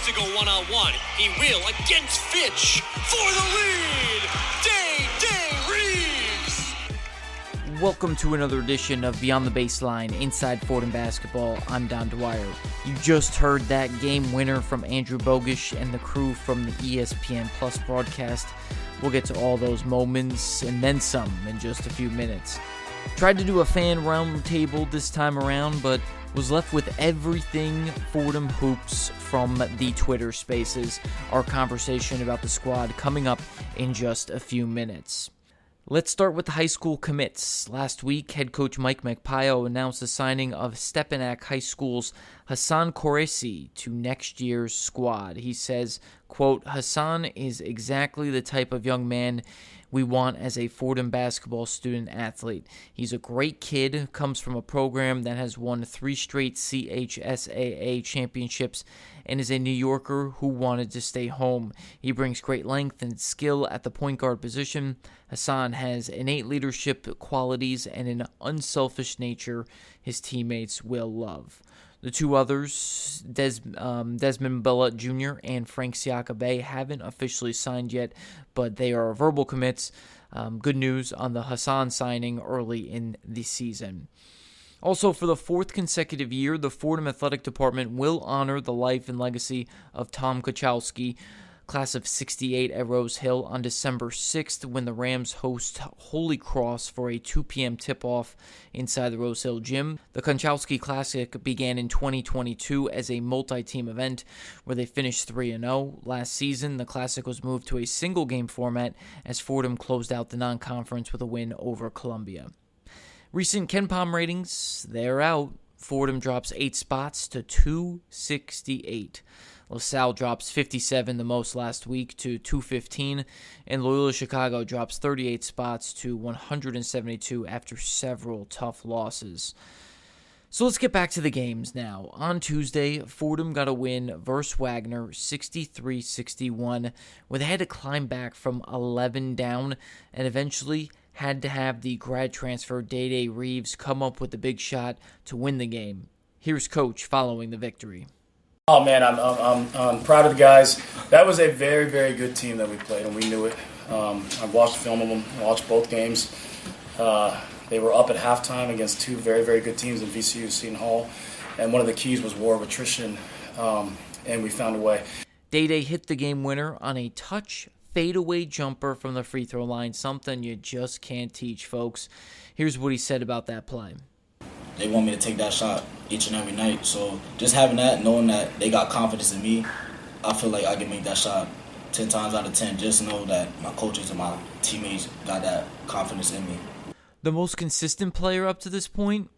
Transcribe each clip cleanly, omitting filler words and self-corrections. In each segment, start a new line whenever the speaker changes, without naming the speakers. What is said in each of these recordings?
to go one-on-one. He will against Fitch for the lead. Day Reeves.
Welcome to another edition of Beyond the Baseline Inside Fordham Basketball. I'm Don Dwyer. You just heard that game winner from Andrew Bogish and the crew from the ESPN Plus broadcast. We'll get to all those moments and then some in just a few minutes. Tried to do a fan roundtable this time around, but was left with Everything Fordham Hoops from the Twitter Spaces. Our conversation about the squad coming up in just a few minutes. Let's start with the high school commits. Last week, head coach Mike Magpayo announced the signing of Stepanak High School's Hassan Koresi to next year's squad. He says, quote, Hassan is exactly the type of young man we want as a Fordham basketball student athlete. He's a great kid, comes from a program that has won 3 straight CHSAA championships, and is a New Yorker who wanted to stay home. He brings great length and skill at the point guard position. Hassan has innate leadership qualities and an unselfish nature his teammates will love. The two others, Desmond Bellet Jr. and Frank Siakabe, haven't officially signed yet, but they are verbal commits. Good news on the Hassan signing early in the season. Also, for the 4th consecutive year, the Fordham Athletic Department will honor the life and legacy of Tom Kachowski, class of 68 at Rose Hill, on December 6th when the Rams host Holy Cross for a 2 p.m. tip-off inside the Rose Hill gym. The Kachowski Classic began in 2022 as a multi-team event where they finished 3-0. Last season, the Classic was moved to a single-game format as Fordham closed out the non-conference with a win over Columbia. Recent KenPom ratings, they're out. Fordham drops 8 spots to 268. LaSalle drops 57, the most last week, to 215, and Loyola Chicago drops 38 spots to 172 after several tough losses. So let's get back to the games now. On Tuesday, Fordham got a win versus Wagner, 63-61, where they had to climb back from 11 down and eventually had to have the grad transfer Day Reeves come up with the big shot to win the game. Here's Coach following the victory.
Oh man, I'm proud of the guys. That was a very, very good team that we played, and we knew it. I watched film of them, watched both games. They were up at halftime against 2 very, very good teams in VCU, Seton Hall, and one of the keys was war of attrition, and we found a way.
Day hit the game winner on a touch fadeaway jumper from the free throw line, something you just can't teach, folks. Here's what he said about that play.
They want me to take that shot each and every night. So just having that, knowing that they got confidence in me, I feel like I can make that shot 10 times out of 10. Just know that my coaches and my teammates got that confidence in me.
The most consistent player up to this point,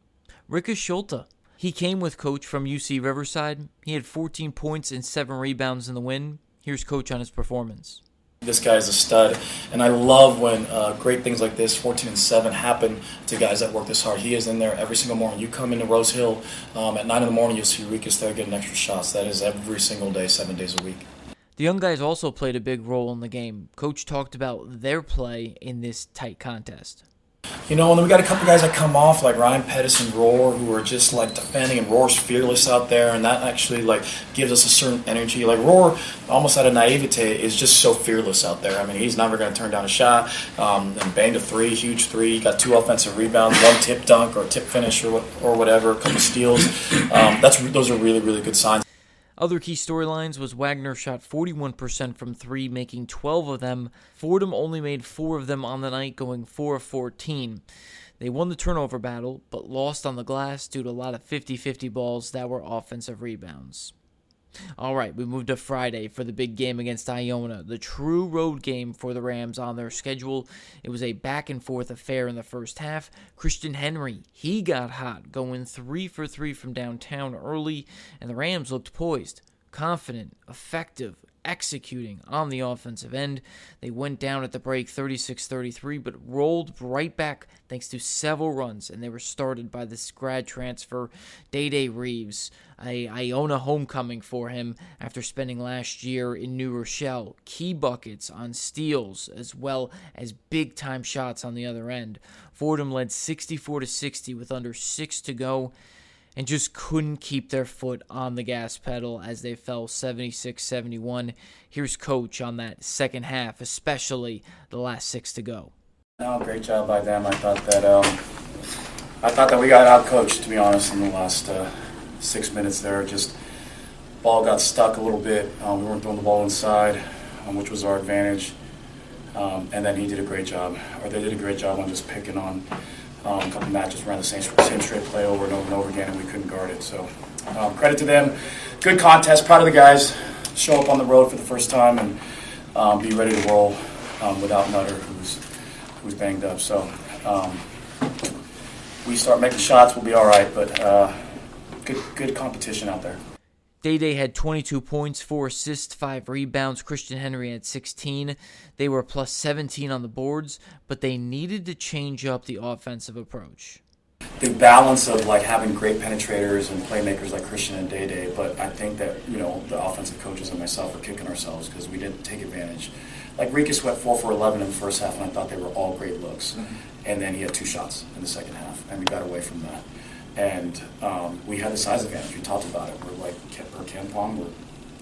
Ricka Schulte. He came with Coach from UC Riverside. He had 14 points and 7 rebounds in the win. Here's Coach on his performance.
This guy is a stud, and I love when great things like this, 14-7, happen to guys that work this hard. He is in there every single morning. You come into Rose Hill at 9 in the morning, you'll see Rikas there getting extra shots. That is every single day, 7 days a week.
The young guys also played a big role in the game. Coach talked about their play in this tight contest.
You know, and then we got a couple guys that come off, like Ryan Pettis and Roar, who are just like defending, and Roar's fearless out there, and that actually like gives us a certain energy. Like Roar, almost out of naivete, is just so fearless out there. I mean, he's never going to turn down a shot. And banged a 3, huge 3. He got 2 offensive rebounds, 1 tip dunk or tip finish or whatever, a couple steals. Those are really, really good signs.
Other key storylines was Wagner shot 41% from 3, making 12 of them. Fordham only made 4 of them on the night, going 4 of 14. They won the turnover battle, but lost on the glass due to a lot of 50-50 balls that were offensive rebounds. All right, we moved to Friday for the big game against Iona, the true road game for the Rams on their schedule. It was a back-and-forth affair in the first half. Christian Henry, he got hot, going 3 for 3 from downtown early, and the Rams looked poised, confident, effective, executing on the offensive end. They went down at the break 36-33, but rolled right back thanks to several runs, and they were started by this grad transfer, Day Reeves, a Iona homecoming for him after spending last year in New Rochelle. Key buckets on steals as well as big-time shots on the other end. Fordham led 64-60 with under 6 to go. and just couldn't keep their foot on the gas pedal as they fell 76-71. Here's Coach on that second half, especially the last 6 to go.
No, great job by them. I thought that we got out-coached, to be honest, in the last 6 minutes there. Just ball got stuck a little bit. We weren't throwing the ball inside, which was our advantage. And then he did a great job, or they did a great job on just picking on a couple matches, ran the same straight play over and over again, and we couldn't guard it. So credit to them. Good contest. Proud of the guys. Show up on the road for the first time and be ready to roll without Nutter, who's banged up. So we start making shots, we'll be all right. But good competition out there.
Day had 22 points, 4 assists, 5 rebounds. Christian Henry had 16. They were plus 17 on the boards, but they needed to change up the offensive approach.
The balance of like having great penetrators and playmakers like Christian and Day, but I think that the offensive coaches and myself are kicking ourselves because we didn't take advantage. Like Rikus went 4 for 11 in the first half, and I thought they were all great looks. Mm-hmm. And then he had 2 shots in the second half, and we got away from that. And we had the size advantage. We talked about it. We're like, per KenPom, we're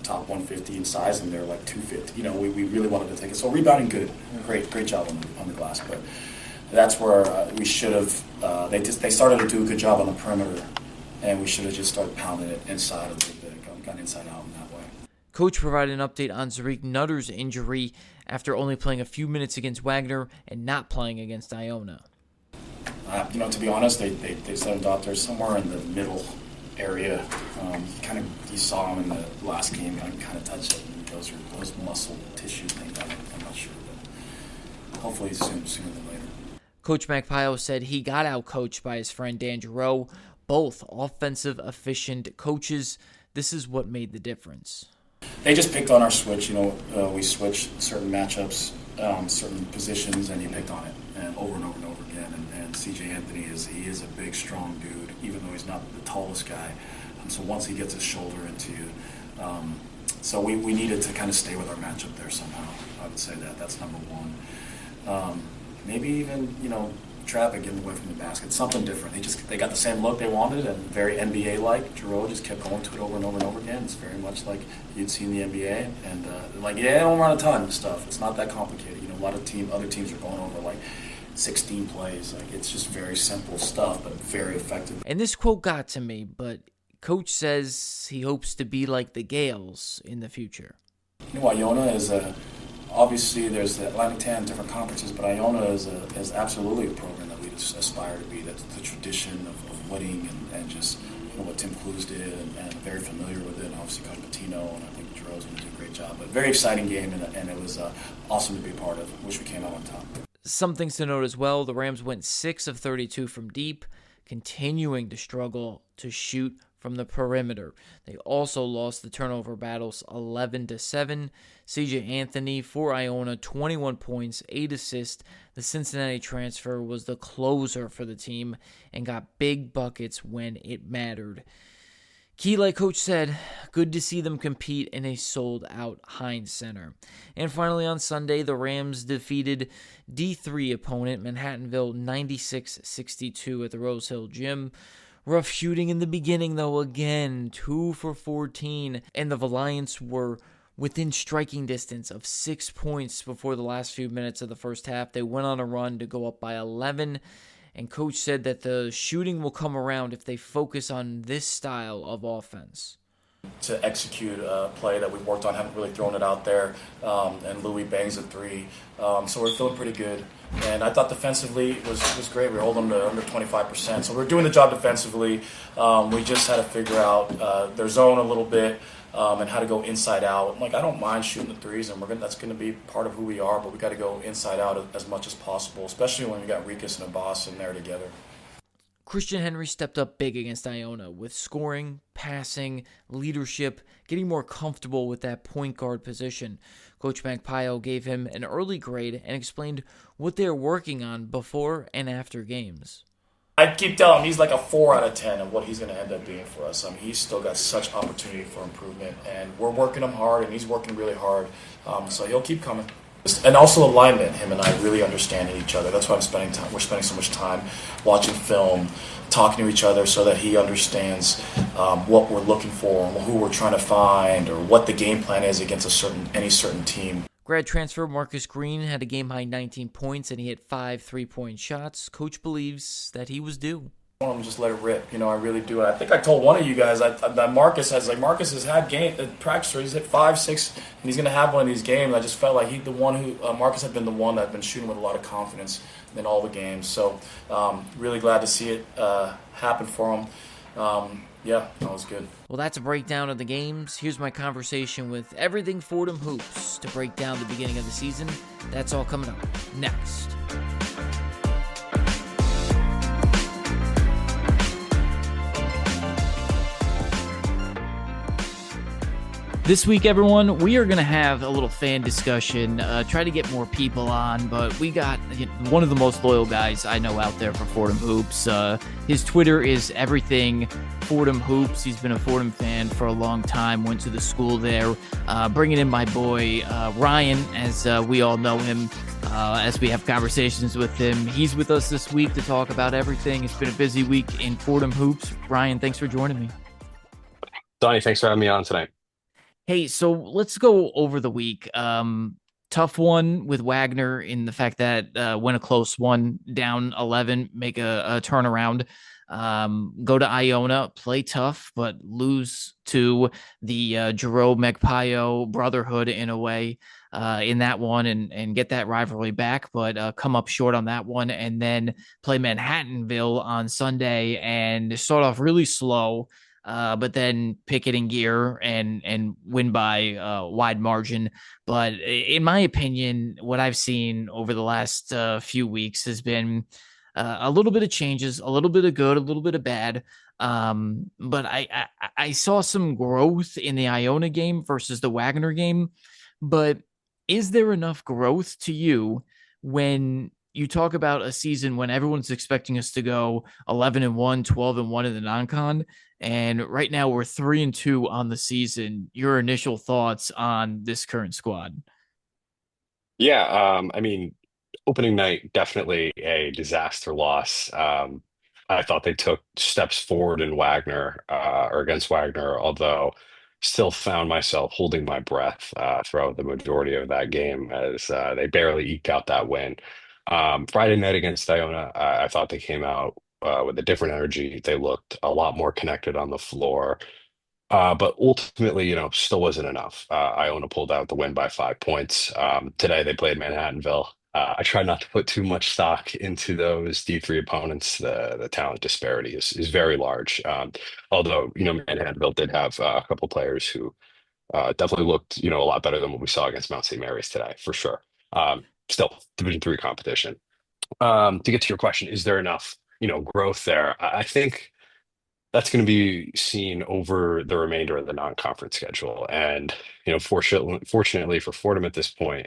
top 150 in size, and they're like 250. We really wanted to take it. So rebounding good. Great job on the glass. But that's where we should have, they started to do a good job on the perimeter, and we should have just started pounding it inside a little bit, got inside out in that way.
Coach provided an update on Zariq Nutter's injury after only playing a few minutes against Wagner and not playing against Iona.
To be honest, they sent him out there somewhere in the middle area. You saw him in the last game, kind of touched it. And those muscle tissue things. I'm not sure, but hopefully sooner than later.
Coach Magpio said he got out-coached by his friend Dan Giroux, both offensive efficient coaches. This is what made the difference.
They just picked on our switch. We switched certain matchups, certain positions, and he picked on it and over and over and over again. And CJ Anthony is a big, strong dude, even though he's not the tallest guy. So once he gets his shoulder into you, so we needed to kind of stay with our matchup there somehow. I would say that's number one. Maybe even traffic getting away from the basket, something different. They got the same look they wanted, and very NBA-like. Giroux just kept going to it over and over and over again. It's very much like you'd see in the NBA, and they don't run a ton of stuff. It's not that complicated. A lot of other teams are going over like 16 plays. It's just very simple stuff, but very effective.
And this quote got to me, but Coach says he hopes to be like the Gales in the future.
Iona is obviously there's the Atlantic 10 different conferences, but Iona is absolutely a program that we just aspire to be. That's the tradition of winning and just what Tim Clues did, and very familiar with it. And obviously Coach Patino, and I think Giroux's going to do a great job. But very exciting game, and it was awesome to be a part of. Wish we came out on top.
Some things to note as well. The Rams went 6 of 32 from deep, continuing to struggle to shoot from the perimeter. They also lost the turnover battles 11-7. CJ Anthony for Iona, 21 points, 8 assists. The Cincinnati transfer was the closer for the team and got big buckets when it mattered. Key, like Coach said, good to see them compete in a sold-out Heinz Center. And finally on Sunday, the Rams defeated D3 opponent Manhattanville 96-62 at the Rose Hill Gym. Rough shooting in the beginning, though, again, 2 for 14, and the Valiants were within striking distance of 6 points before the last few minutes of the first half. They went on a run to go up by 11, and Coach said that the shooting will come around if they focus on this style of offense.
To execute a play that we've worked on, haven't really thrown it out there, and Louis bangs a 3. So we're feeling pretty good. And I thought defensively it was great. We were holding them to under 25%. So we're doing the job defensively. We just had to figure out their zone a little bit and how to go inside out. I don't mind shooting the threes, and that's going to be part of who we are, but we got to go inside out as much as possible, especially when we got Rikus and Abbas in there together.
Christian Henry stepped up big against Iona with scoring, passing, leadership, getting more comfortable with that point guard position. Coach Magpio gave him an early grade and explained what they're working on before and after games.
I keep telling him he's like a 4 out of 10 of what he's going to end up being for us. He's still got such opportunity for improvement, and we're working him hard, and he's working really hard. So he'll keep coming. And also alignment. Him and I really understanding each other. That's why we're spending so much time watching film, talking to each other, so that he understands what we're looking for, who we're trying to find, or what the game plan is against any certain team.
Grad transfer Marcus Green had a game-high 19 points, and he hit 5 3-point shots. Coach believes that he was due.
I want him to just let it rip. I really do. I think I told one of you guys that Marcus has had practice where he's hit 5, 6, and he's going to have one of these games. I just felt like Marcus had been the one that had been shooting with a lot of confidence in all the games. So really glad to see it happen for him. Yeah, that was good.
Well, that's a breakdown of the games. Here's my conversation with Everything Fordham Hoops to break down the beginning of the season. That's all coming up next. This week, everyone, we are going to have a little fan discussion, try to get more people on, but we got one of the most loyal guys I know out there for Fordham Hoops. His Twitter is Everything Fordham Hoops. He's been a Fordham fan for a long time, went to the school there. Bringing in my boy Ryan, as we all know him, as we have conversations with him. He's with us this week to talk about everything. It's been a busy week in Fordham Hoops. Ryan, thanks for joining me.
Donnie, thanks for having me on tonight.
Hey, so let's go over the week. Tough one with Wagner in the fact that win a close one, down 11, make a turnaround. Go to Iona, play tough, but lose to the Jerome Magpayo brotherhood in a way in that one and get that rivalry back, but come up short on that one. And then play Manhattanville on Sunday and start off really slow. But then pick it in gear and win by wide margin. But in my opinion, what I've seen over the last few weeks has been a little bit of changes, a little bit of good, a little bit of bad. But I saw some growth in the Iona game versus the Wagner game. But is there enough growth to you when you talk about a season when everyone's expecting us to go 11-1, 12-1 in the non-con, and right now we're 3-2 on the season? Your initial thoughts on this current squad?
Yeah, opening night, definitely a disaster loss. I thought they took steps forward in Wagner, or against Wagner, although still found myself holding my breath throughout the majority of that game as they barely eked out that win. Friday night against Iona, I thought they came out with a different energy. They looked a lot more connected on the floor. But ultimately, still wasn't enough. Iona pulled out the win by 5 points. Today they played Manhattanville. I try not to put too much stock into those D3 opponents. The talent disparity is very large. Although, Manhattanville did have a couple players who definitely looked, a lot better than what we saw against Mount St. Mary's today, for sure. Still, Division III competition. To get to your question, is there enough, growth there? I think that's going to be seen over the remainder of the non-conference schedule. And, fortunately for Fordham at this point,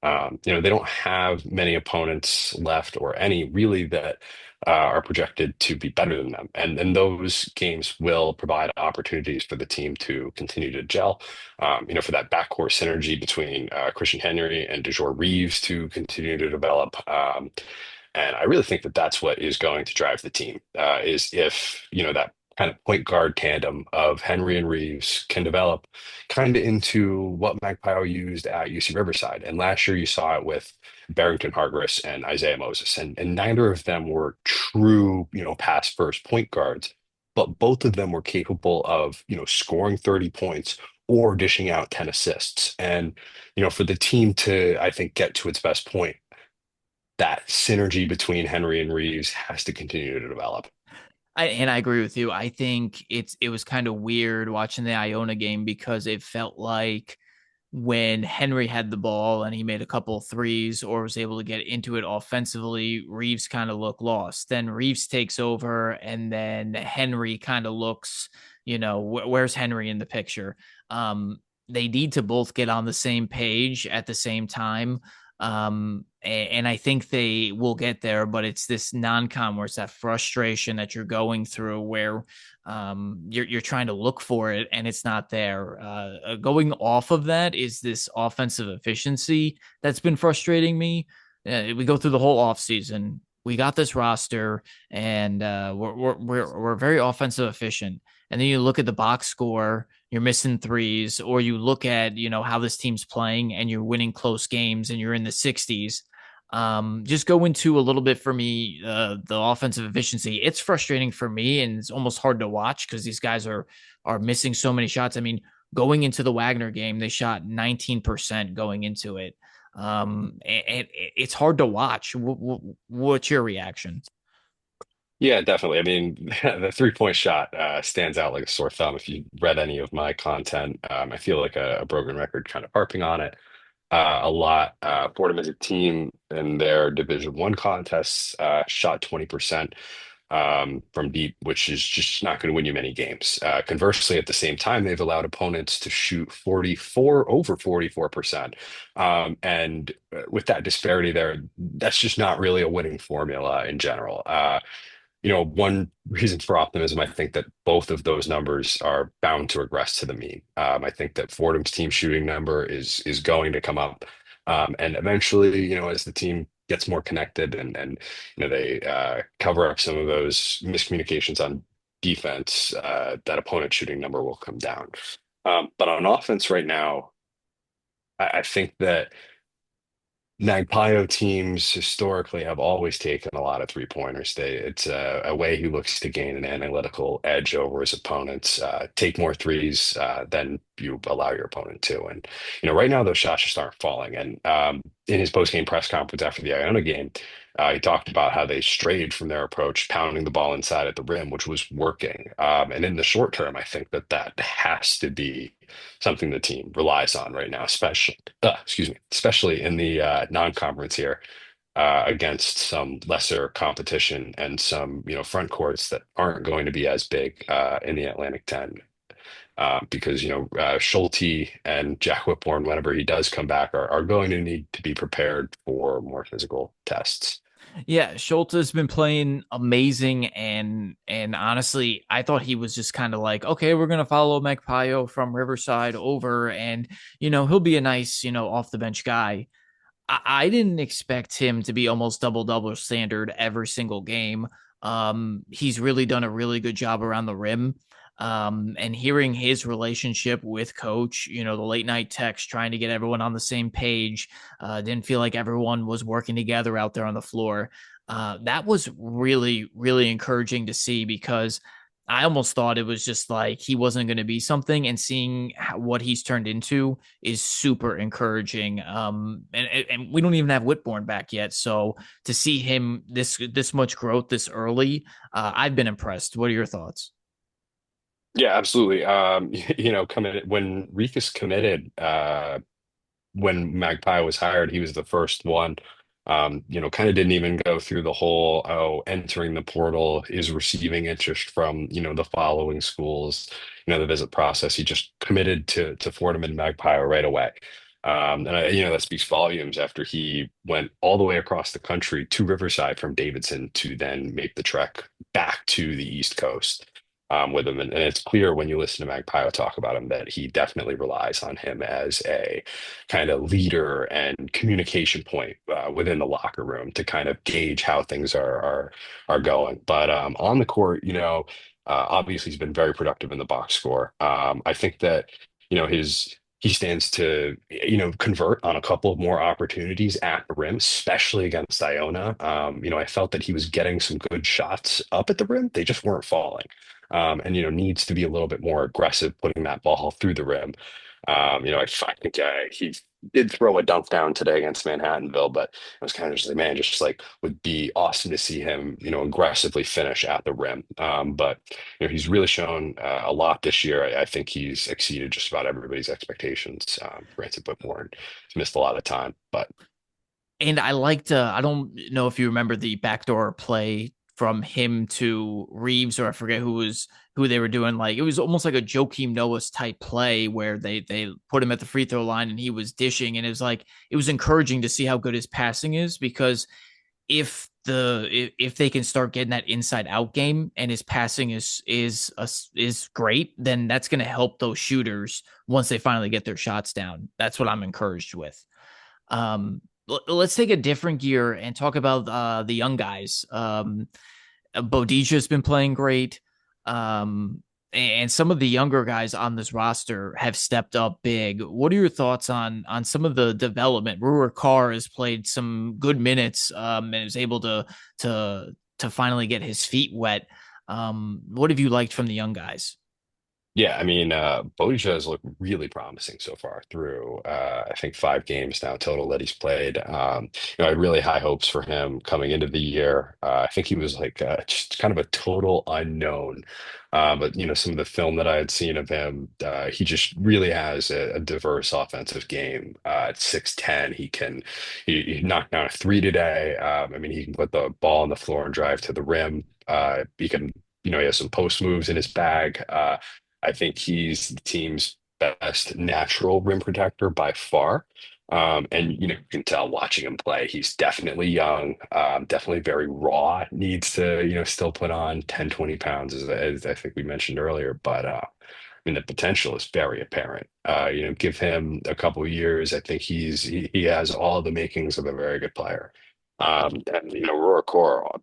they don't have many opponents left or any really that are projected to be better than them. And those games will provide opportunities for the team to continue to gel, for that backcourt synergy between Christian Henry and DeJour Reeves to continue to develop. And I really think that that's what is going to drive the team, is if, that kind of point guard tandem of Henry and Reeves can develop kind of into what Magpie used at UC Riverside. And last year you saw it with Barrington Hargress and Isaiah Moses. And neither of them were true, pass first point guards, but both of them were capable of, scoring 30 points or dishing out 10 assists. And, for the team to, I think, get to its best point, that synergy between Henry and Reeves has to continue to develop.
I agree with you. I think it was kind of weird watching the Iona game because it felt like when Henry had the ball and he made a couple threes or was able to get into it offensively, Reeves kind of looked lost. Then Reeves takes over and then Henry kind of looks, where's Henry in the picture? They need to both get on the same page at the same time. And I think they will get there, but it's this non-con where it's that frustration that you're going through where you're trying to look for it and it's not there. Going off of that is this offensive efficiency that's been frustrating me. We go through the whole offseason. We got this roster, and we're very offensive efficient. And then you look at the box score, you're missing threes, or you look at how this team's playing, and you're winning close games, and you're in the 60s. Just go into a little bit for me the offensive efficiency. It's frustrating for me, and it's almost hard to watch because these guys are missing so many shots. I mean, going into the Wagner game, they shot 19% going into it. And it's hard to watch. What's your reaction?
Yeah, definitely. I mean, the 3-point shot stands out like a sore thumb. If you read any of my content, I feel like a broken record kind of harping on it a lot. Fordham as a team in their Division One contests shot 20% from deep, which is just not going to win you many games. Conversely, at the same time, they've allowed opponents to shoot 44%. And with that disparity there, that's just not really a winning formula in general. One reason for optimism, I think that both of those numbers are bound to regress to the mean. I think that Fordham's team shooting number is going to come up, and eventually, as the team gets more connected and they cover up some of those miscommunications on defense, that opponent shooting number will come down. But on offense right now, I think that Magpio teams historically have always taken a lot of three-pointers. It's a way he looks to gain an analytical edge over his opponents, take more threes than you allow your opponent to. And right now those shots just aren't falling. And in his post-game press conference after the Iona game, he talked about how they strayed from their approach, pounding the ball inside at the rim, which was working. And in the short term, I think that has to be something the team relies on right now, especially in the non-conference here against some lesser competition and some front courts that aren't going to be as big in the Atlantic 10. Because Schulte and Jack Whitbourne, whenever he does come back, are going to need to be prepared for more physical tests.
Yeah, Schultz has been playing amazing, and honestly, I thought he was just kind of like, okay, we're gonna follow Magpio from Riverside over, and he'll be a nice off the bench guy. I didn't expect him to be almost double standard every single game. He's really done a really good job around the rim. And hearing his relationship with coach, the late night text trying to get everyone on the same page, didn't feel like everyone was working together out there on the floor. That was really, really encouraging to see because I almost thought it was just like he wasn't going to be something, and seeing what he's turned into is super encouraging. And we don't even have Whitbourne back yet, so to see him this much growth this early, I've been impressed. What are your thoughts?
Yeah, absolutely. Coming when Rikus committed, when Magpie was hired, he was the first one. Kind of didn't even go through the whole, entering the portal is receiving interest from, the following schools, the visit process. He just committed to Fordham and Magpie right away. That speaks volumes after he went all the way across the country to Riverside from Davidson to then make the trek back to the East Coast with him. And it's clear when you listen to Magpie talk about him that he definitely relies on him as a kind of leader and communication point within the locker room to kind of gauge how things are going. But on the court, obviously he's been very productive in the box score. I think that he stands to convert on a couple of more opportunities at the rim, especially against Iona. I felt that he was getting some good shots up at the rim. They just weren't falling. And needs to be a little bit more aggressive putting that ball through the rim. I think he did throw a dunk down today against Manhattanville, but I was kind of just like, man, just like would be awesome to see him, aggressively finish at the rim. But he's really shown a lot this year. I think he's exceeded just about everybody's expectations. Granted, Whitmore he's missed a lot of time, but
And I liked, I don't know if you remember the backdoor play from him to Reeves, or I forget who they were doing. Like it was almost like a Joakim Noah's type play where they put him at the free throw line and he was dishing, and it was like it was encouraging to see how good his passing is, because if they can start getting that inside out game and his passing is great, then that's going to help those shooters once they finally get their shots down. That's what I'm encouraged with. Let's take a different gear and talk about the young guys. Bodicia has been playing great. And some of the younger guys on this roster have stepped up big. What are your thoughts on some of the development? Ruhr Carr has played some good minutes and is able to finally get his feet wet. What have you liked from the young guys?
Yeah, I mean, Boja has looked really promising so far through, I think 5 games now total that he's played. I had really high hopes for him coming into the year. I think he was like just kind of a total unknown. But some of the film that I had seen of him, he just really has a diverse offensive game. At 6'10", he knocked down a three today. I mean, he can put the ball on the floor and drive to the rim. He can, he has some post moves in his bag. I think he's the team's best natural rim protector by far. And you can tell watching him play, he's definitely young, definitely very raw, needs to, still put on 10, 20 pounds as I think we mentioned earlier. But I mean, the potential is very apparent. Give him a couple of years. I think he has all the makings of a very good player. And Roar Core,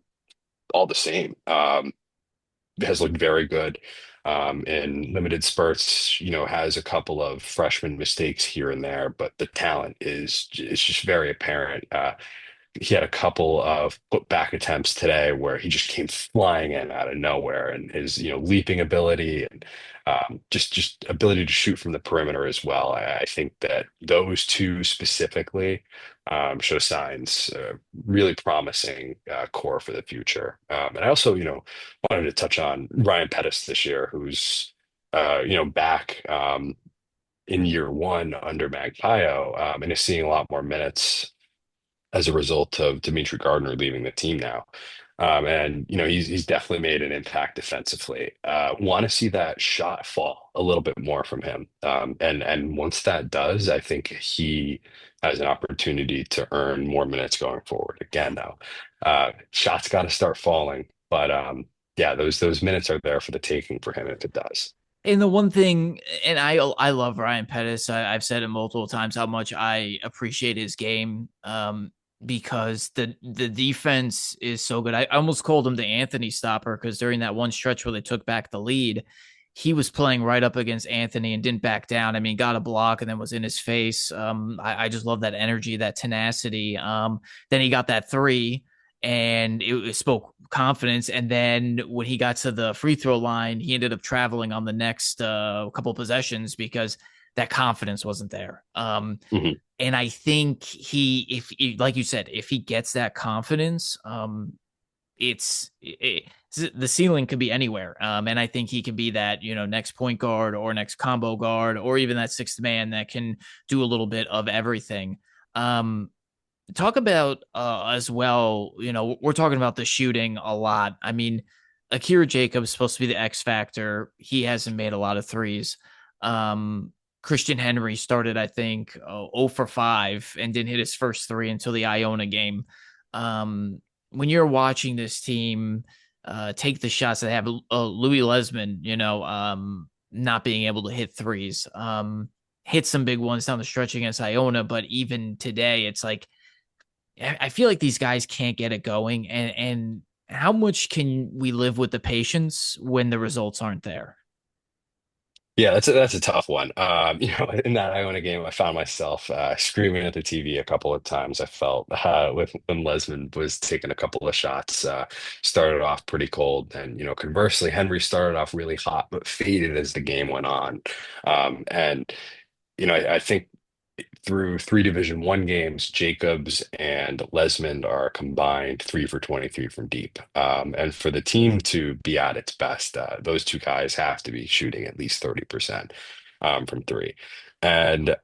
all the same. Has looked very good in limited spurts. Has a couple of freshman mistakes here and there, but the talent is just very apparent. He had a couple of put back attempts today where he just came flying in out of nowhere, and his leaping ability and just ability to shoot from the perimeter as well. I think that those two specifically show signs, really promising core for the future. And I also wanted to touch on Ryan Pettis this year, who's back in year one under Magpio, and is seeing a lot more minutes as a result of Dimitri Gardner leaving the team now. And he's definitely made an impact defensively. Want to see that shot fall a little bit more from him. And once that does, I think he has an opportunity to earn more minutes going forward. Again, though, shots got to start falling. But yeah, those minutes are there for the taking for him if it does.
And the one thing, and I love Ryan Pettis. I've said it multiple times how much I appreciate his game. Because the defense is so good. I almost called him the Anthony stopper, because during that one stretch where they took back the lead, he was playing right up against Anthony and didn't back down. I mean, got a block and then was in his face. I just love that energy, that tenacity. Then he got that three and it spoke confidence. And then when he got to the free throw line, he ended up traveling on the next couple possessions because that confidence wasn't there.
Mhm.
And I think if like you said, if he gets that confidence, the ceiling could be anywhere. And I think he can be that, next point guard or next combo guard, or even that sixth man that can do a little bit of everything. Talk about as well, we're talking about the shooting a lot. I mean, Akira Jacobs is supposed to be the X factor. He hasn't made a lot of threes. Christian Henry started, I think, 0 for 5 and didn't hit his first three until the Iona game. When you're watching this team take the shots that have Louis Lesman, not being able to hit threes, hit some big ones down the stretch against Iona, but even today, it's like I feel like these guys can't get it going. And how much can we live with the patience when the results aren't there?
Yeah, that's a tough one. In that Iona game, I found myself screaming at the TV a couple of times. I felt with when Lesman was taking a couple of shots, started off pretty cold, and conversely, Henry started off really hot but faded as the game went on. And I think through 3 Division I games, Jacobs and Lesmond are combined 3 for 23 from deep. And for the team to be at its best, those two guys have to be shooting at least 30% from three. And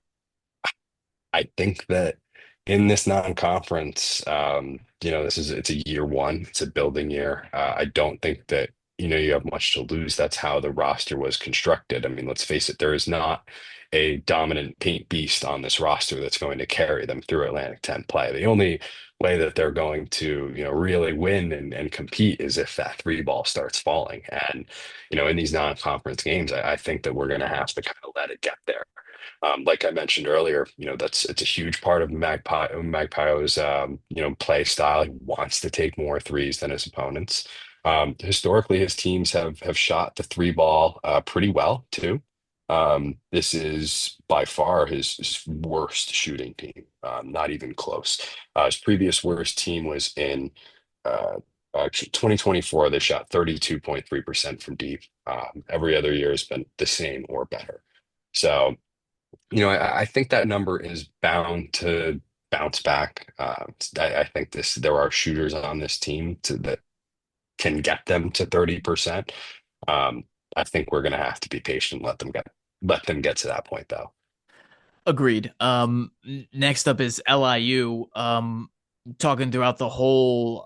I think that in this non-conference, it's a year one, it's a building year. I don't think that you have much to lose. That's how the roster was constructed. I mean, let's face it, there is not a dominant paint beast on this roster that's going to carry them through Atlantic 10 play. The only way that they're going to really win and compete is if that three ball starts falling. And in these non-conference games, I think that we're going to have to kind of let it get there. Like I mentioned earlier, it's a huge part of Magpio's play style. He wants to take more threes than his opponents. Historically, his teams have shot the three ball pretty well too. This is by far his worst shooting team, not even close. His previous worst team was in 2024. They shot 32.3% from deep. Every other year has been the same or better. So I think that number is bound to bounce back. I think there are shooters on this team that can get them to 30%. I think we're going to have to be patient, let them get to that point, though.
Agreed. Next up is LIU. Talking throughout the whole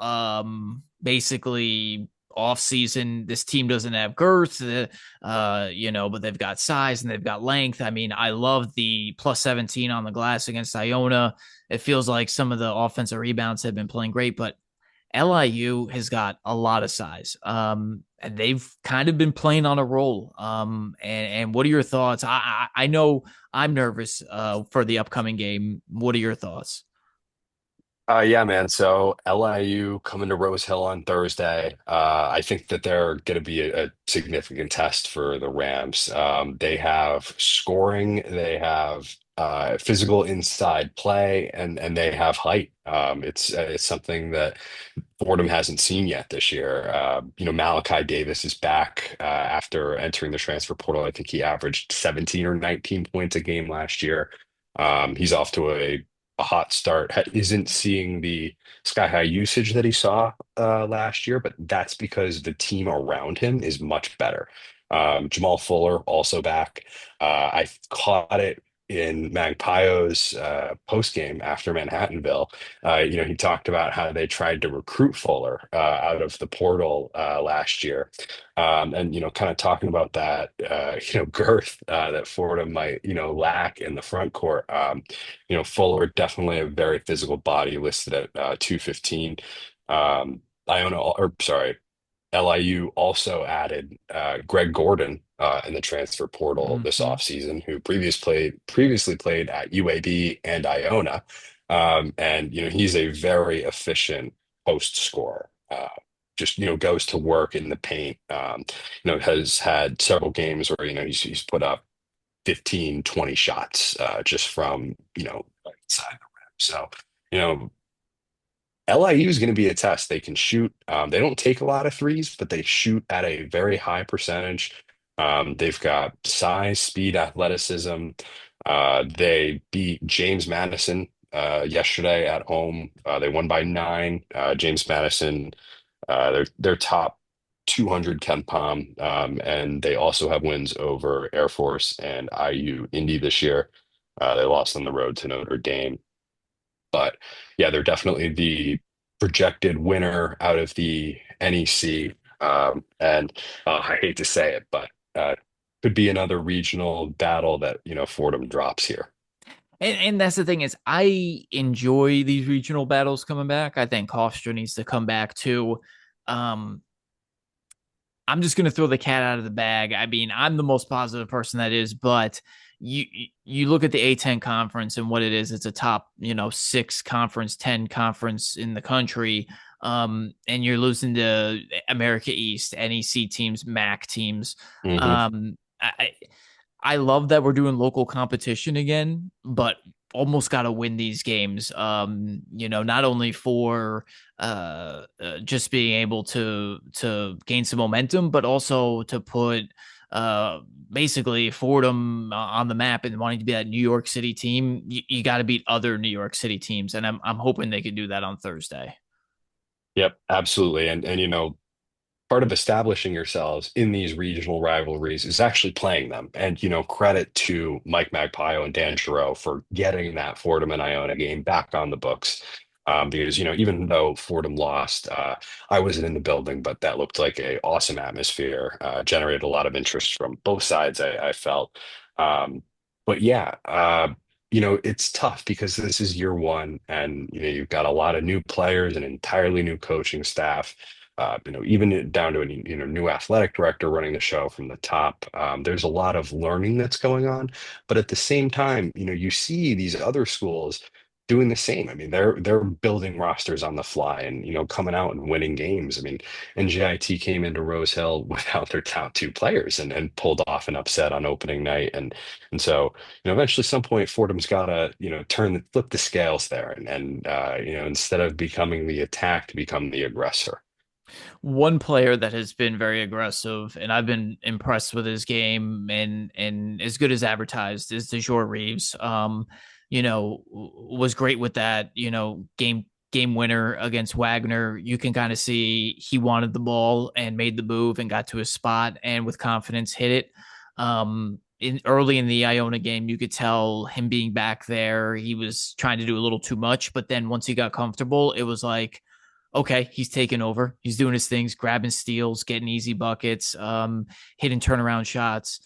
basically off season, this team doesn't have girth, but they've got size and they've got length. I mean, I love the plus 17 on the glass against Iona. It feels like some of the offensive rebounds have been playing great, but LIU has got a lot of size. And they've kind of been playing on a roll. And what are your thoughts? I know I'm nervous for the upcoming game. What are your thoughts?
Yeah, man. So LIU coming to Rose Hill on Thursday. I think that they're going to be a significant test for the Rams. They have scoring, they have physical inside play, and they have height. It's something that Fordham hasn't seen yet this year. Malachi Davis is back after entering the transfer portal. I think he averaged 17 or 19 points a game last year. He's off to a hot start. Isn't seeing the sky high usage that he saw last year, but that's because the team around him is much better. Jamal Fuller also back. I caught it in Magpio's post game after Manhattanville. He talked about how they tried to recruit Fuller out of the portal last year, and kind of talking about that girth that Fordham might lack in the front court. Fuller definitely a very physical body, listed at 215. LIU also added Greg Gordon in the transfer portal this
Mhm.
offseason, who previously played at UAB and Iona. And he's a very efficient post scorer. Just goes to work in the paint. Has had several games where he's put up 15, 20 shots just from inside the rim. So LIU is going to be a test. They can shoot. They don't take a lot of threes, but they shoot at a very high percentage. They've got size, speed, athleticism. They beat James Madison yesterday at home. They won by 9. James Madison, their top 200 Ken Palm, and they also have wins over Air Force and IU Indy this year. They lost on the road to Notre Dame. But yeah, they're definitely the projected winner out of the NEC. And I hate to say it, but could be another regional battle that, Fordham drops here.
And that's the thing is I enjoy these regional battles coming back. I think Hofstra needs to come back too. Um, I'm just going to throw the cat out of the bag. I mean, I'm the most positive person that is, but you look at the A10 conference and what it is. It's a top, 6 conference, 10 conference in the country. And you're losing to America East, NEC teams, MAC teams.
Hmm.
I love that we're doing local competition again, but almost got to win these games. Not only for just being able to gain some momentum, but also to put basically Fordham on the map and wanting to be that New York City team. You got to beat other New York City teams, and I'm hoping they can do that on Thursday.
Yep, absolutely. And part of establishing yourselves in these regional rivalries is actually playing them. And, credit to Mike Magpio and Dan Giroux for getting that Fordham and Iona game back on the books. Because, even though Fordham lost, I wasn't in the building, but that looked like a awesome atmosphere, generated a lot of interest from both sides, I felt. But yeah, it's tough because this is year one and, you've got a lot of new players, an entirely new coaching staff, even down to a new athletic director running the show from the top. There's a lot of learning that's going on, but at the same time, you see these other schools doing the same. I mean, they're building rosters on the fly and coming out and winning games. I mean, NJIT came into Rose Hill without their top two players and pulled off an upset on opening night, and so eventually, some point, Fordham's got to flip the scales there, and instead of becoming the attack, to become the aggressor.
One player that has been very aggressive, and I've been impressed with his game and as good as advertised, is DeJour Reeves. Was great with that, game winner against Wagner. You can kind of see he wanted the ball and made the move and got to his spot and with confidence hit it. Early in the Iona game, you could tell him being back there, he was trying to do a little too much, but then once he got comfortable, it was like, okay, he's taking over. He's doing his things, grabbing steals, getting easy buckets, hitting turnaround shots.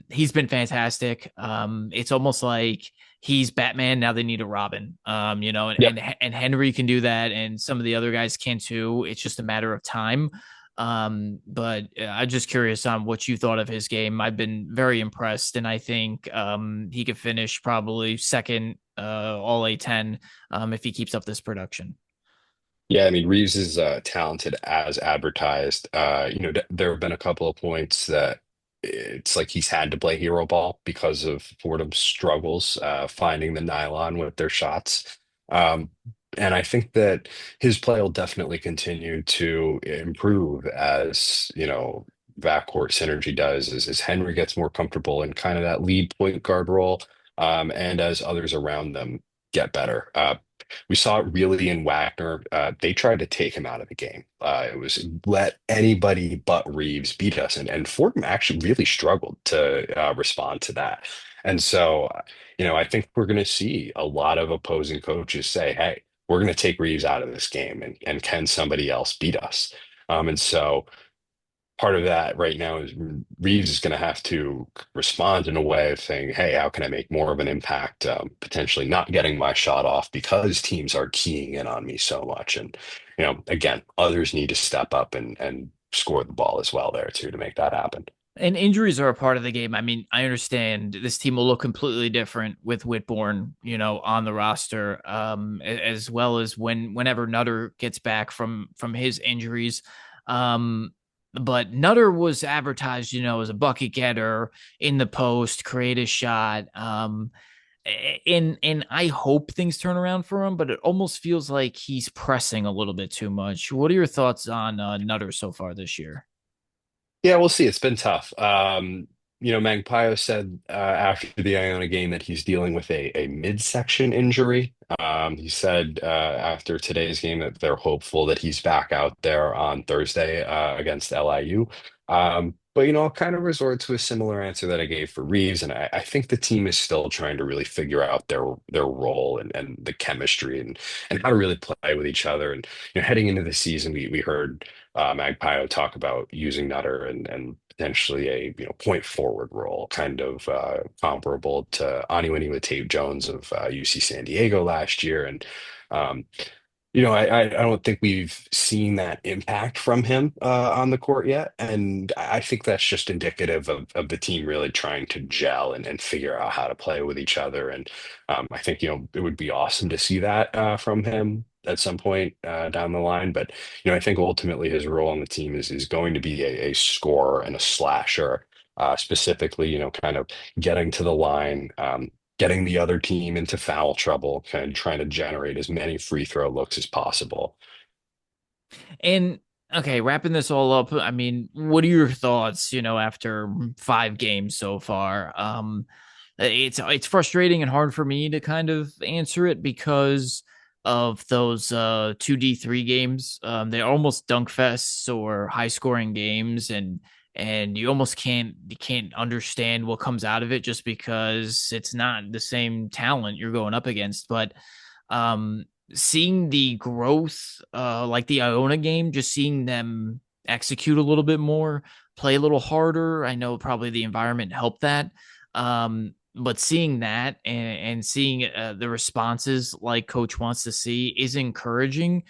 He's been fantastic. It's almost like he's Batman. Now they need a Robin.
Yep.
And Henry can do that, and some of the other guys can too. It's just a matter of time. But I'm just curious on what you thought of his game. I've been very impressed, and I think he could finish probably second all A10 if he keeps up this production.
Yeah, I mean, Reeves is talented as advertised. There have been a couple of points that it's like he's had to play hero ball because of Fordham's struggles finding the nylon with their shots. Um, and I think that his play will definitely continue to improve as, backcourt synergy does, as Henry gets more comfortable in kind of that lead point guard role, and as others around them get better. We saw it really in Wagner. They tried to take him out of the game. It was let anybody but Reeves beat us, and Fordham actually really struggled to respond to that. And so, I think we're going to see a lot of opposing coaches say, "Hey, we're going to take Reeves out of this game, and can somebody else beat us?" And so part of that right now is Reeves is going to have to respond in a way of saying, "Hey, how can I make more of an impact? Potentially not getting my shot off because teams are keying in on me so much." And again, others need to step up and score the ball as well there too to make that happen.
And injuries are a part of the game. I mean, I understand this team will look completely different with Whitbourne, on the roster, as well as whenever Nutter gets back from his injuries. But Nutter was advertised, as a bucket getter in the post, create a shot. And I hope things turn around for him, but it almost feels like he's pressing a little bit too much. What are your thoughts on Nutter so far this year?
Yeah, we'll see. It's been tough. Magpio said after the Iona game that he's dealing with a midsection injury. He said after today's game that they're hopeful that he's back out there on Thursday against LIU. But I'll kind of resort to a similar answer that I gave for Reeves, and I think the team is still trying to really figure out their role and the chemistry and how to really play with each other. And heading into the season, we heard Magpio talk about using Nutter and potentially a point forward role, kind of comparable to Aniwini Tate Jones of UC San Diego last year. And um, I don't think we've seen that impact from him on the court yet. And I think that's just indicative of the team really trying to gel and figure out how to play with each other. And I think, it would be awesome to see that from him at some point down the line. But, I think ultimately his role on the team is going to be a scorer and a slasher, specifically, kind of getting to the line, getting the other team into foul trouble, kind of trying to generate as many free throw looks as possible.
And okay, wrapping this all up, I mean, what are your thoughts, after 5 games so far? It's frustrating and hard for me to kind of answer it because of those 2D3 games. They're almost dunk fests or high scoring games, and you almost can't understand what comes out of it just because it's not the same talent you're going up against. But seeing the growth, like the Iona game, just seeing them execute a little bit more, play a little harder. I know probably the environment helped that. But seeing that and seeing the responses like coach wants to see is encouraging.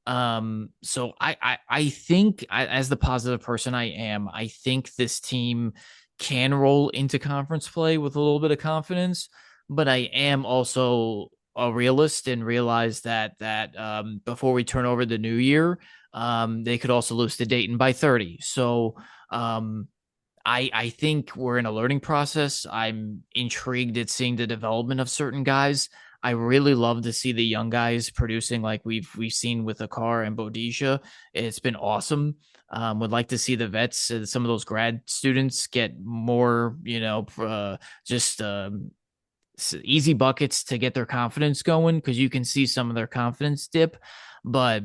So I think as the positive person I am, I think this team can roll into conference play with a little bit of confidence, but I am also a realist and realize that before we turn over the new year, they could also lose to Dayton by 30. So I think we're in a learning process. I'm intrigued at seeing the development of certain guys. I really love to see the young guys producing like we've seen with Akar and Bodisha. It's been awesome. Would like to see the vets, some of those grad students get more, just easy buckets to get their confidence going, because you can see some of their confidence dip. But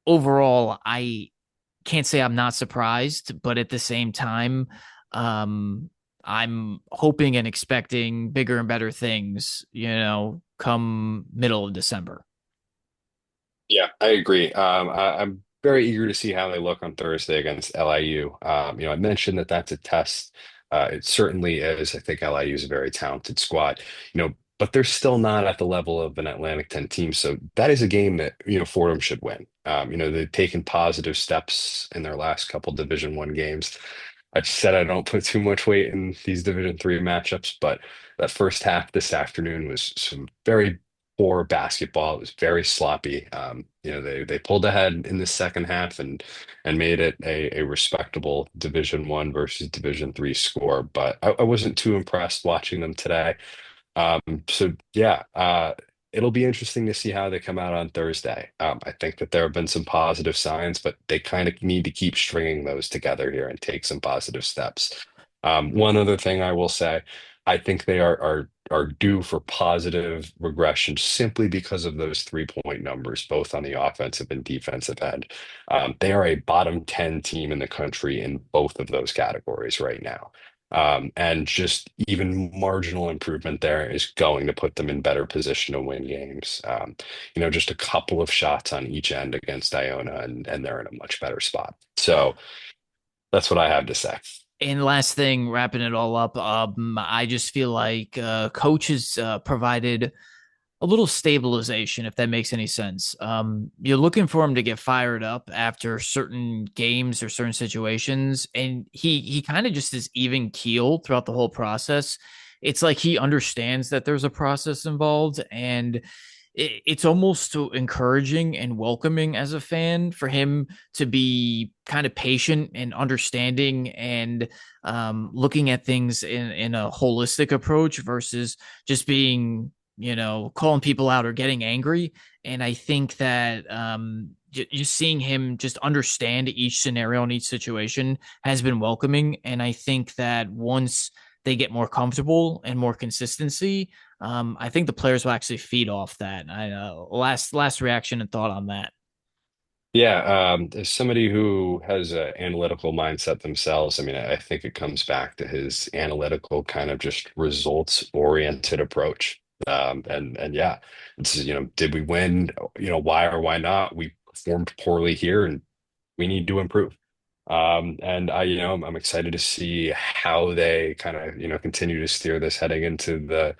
overall, I can't say I'm not surprised, but at the same time, I'm hoping and expecting bigger and better things, come middle of December.
Yeah, I agree. I'm very eager to see how they look on Thursday against LIU. I mentioned that that's a test. It certainly is. I think LIU is a very talented squad, but they're still not at the level of an Atlantic 10 team. So that is a game that, Fordham should win. They've taken positive steps in their last couple Division I games. I just said I don't put too much weight in these Division III matchups, but that first half this afternoon was some very poor basketball. It was very sloppy. They pulled ahead in the second half and made it a respectable Division I versus Division III score. But I wasn't too impressed watching them today. So yeah, it'll be interesting to see how they come out on Thursday. I think that there have been some positive signs, but they kind of need to keep stringing those together here and take some positive steps. One other thing I will say, I think they are due for positive regression simply because of those 3-point numbers, both on the offensive and defensive end. They are a bottom 10 team in the country in both of those categories right now. And just even marginal improvement there is going to put them in better position to win games. Just a couple of shots on each end against Iona, and they're in a much better spot. So that's what I have to say.
And last thing, wrapping it all up, I just feel like coaches provided a little stabilization, if that makes any sense. You're looking for him to get fired up after certain games or certain situations, and he kind of just is even keel throughout the whole process. It's like he understands that there's a process involved, and it's almost encouraging and welcoming as a fan for him to be kind of patient and understanding and looking at things in a holistic approach versus just being calling people out or getting angry. And I think that just seeing him just understand each scenario and each situation has been welcoming. And I think that once they get more comfortable and more consistency, I think the players will actually feed off that. Last reaction and thought on that.
Yeah, as somebody who has an analytical mindset themselves, I mean, I think it comes back to his analytical kind of just results-oriented approach. And yeah, it's, did we win? Why or why not? We performed poorly here and we need to improve. And I'm excited to see how they kind of, continue to steer this heading into the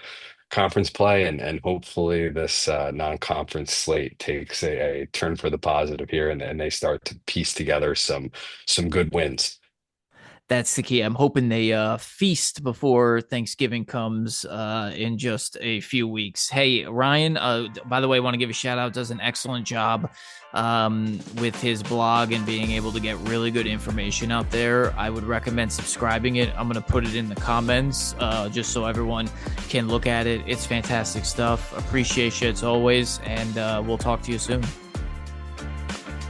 conference play, and hopefully this non-conference slate takes a turn for the positive here, and they start to piece together some good wins.
That's the key. I'm hoping they feast before Thanksgiving comes in just a few weeks. Hey, Ryan, by the way, I want to give a shout out. Does an excellent job with his blog and being able to get really good information out there. I would recommend subscribing it. I'm going to put it in the comments just so everyone can look at it. It's fantastic stuff. Appreciate you as always, and we'll talk to you soon.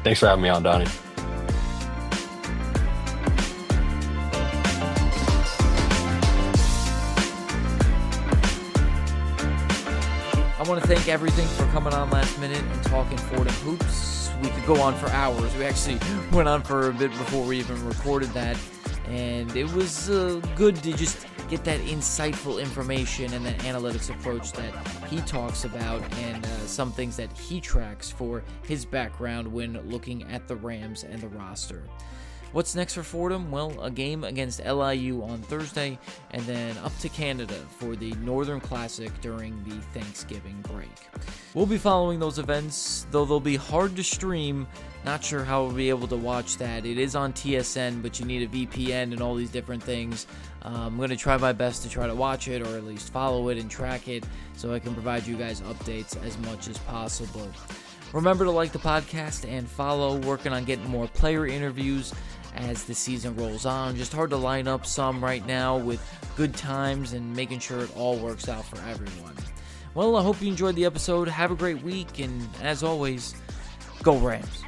Thanks for having me on, Donnie.
I want to thank Everything for coming on last minute and talking Fordham Hoops. We could go on for hours. We actually went on for a bit before we even recorded that. And it was good to just get that insightful information and that analytics approach that he talks about and some things that he tracks for his background when looking at the Rams and the roster. What's next for Fordham? Well, a game against LIU on Thursday, and then up to Canada for the Northern Classic during the Thanksgiving break. We'll be following those events, though they'll be hard to stream. Not sure how we'll be able to watch that. It is on TSN, but you need a VPN and all these different things. I'm going to try my best to try to watch it, or at least follow it and track it, so I can provide you guys updates as much as possible. Remember to like the podcast and follow, working on getting more player interviews as the season rolls on. Just hard to line up some right now with good times and making sure it all works out for everyone. Well, I hope you enjoyed the episode. Have a great week, and as always, go Rams.